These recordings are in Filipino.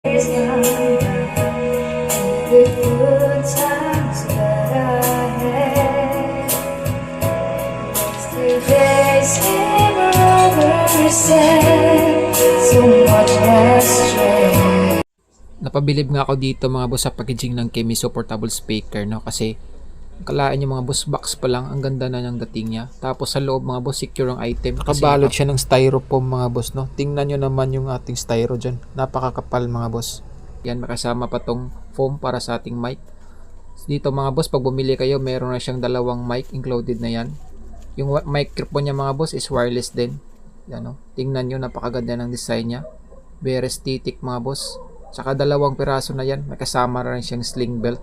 There's none the good times that I had. Yesterday seemed rather sad, so much has changed. Napabilib nga ako dito mga boss sa packaging ng Kemiso portable speaker, no, kasi kalaan yung mga boss, box pa lang, ang ganda na ng dating niya. Tapos sa loob mga boss, secure ang item. Nakabalot siya ng styrofoam mga boss, no. Tingnan nyo naman yung ating styro dyan. Napakakapal mga boss. Yan, makasama pa tong foam para sa ating mic. Dito mga boss, pag bumili kayo, meron na siyang dalawang mic included na yan. Yung microphone niya mga boss is wireless din. Yan, no. Tingnan nyo, napakaganda ng design niya. Very aesthetic mga boss. Tsaka dalawang piraso na yan. May kasama na rin siyang sling belt.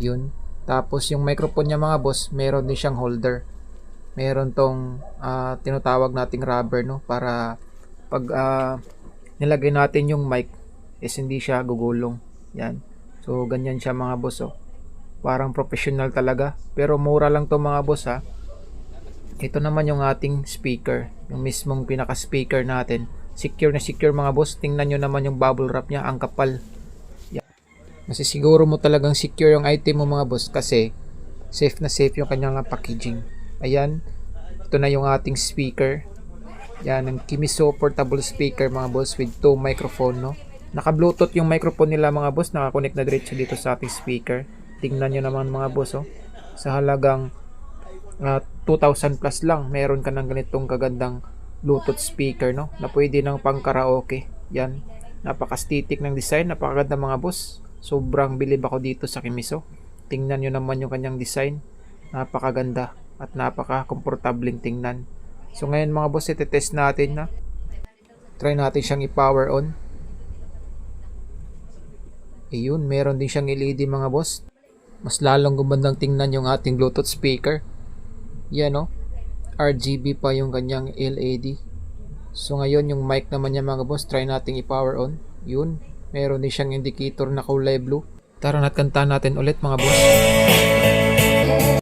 Yun. Tapos yung microphone niya mga boss, meron din siyang holder. Meron tong tinatawag nating rubber, no, para pag nilagay natin yung mic is hindi siya gugulong. Yan. So ganyan siya mga boss, oh. Parang professional talaga, pero mura lang to mga boss, ha. Ito naman yung ating speaker, yung mismong pinaka speaker natin. Secure na secure mga boss. Tingnan nyo naman yung bubble wrap niya, ang kapal. Masisiguro mo talagang secure yung item mo mga boss kasi safe na safe yung kanyang packaging. Ayan, ito na yung ating speaker. Yan, ang Kemiso portable speaker mga boss with 2 microphone, no. Naka bluetooth yung microphone nila mga boss, nakakonect na diretso dito sa ating speaker. Tingnan nyo naman mga boss, oh. Sa halagang 2,000 plus lang, meron ka ng ganitong kagandang bluetooth speaker, no, na pwede ng pang karaoke. Yan, napaka-aesthetic ng design, napakaganda mga boss. Sobrang bilib ako dito sa Kemiso. Tingnan nyo naman yung kanyang design. Napakaganda at napaka-komportabling tingnan. So ngayon mga boss, iti-test natin na. Try natin siyang i-power on. Ayun, meron din siyang LED mga boss. Mas lalong gumandang tingnan yung ating Bluetooth speaker. Yan, no. RGB pa yung kanyang LED. So ngayon yung mic naman niya mga boss, try nating i-power on. Yun. Meron din siyang indicator na kulay blue. Tara na't kanta natin ulit mga boss.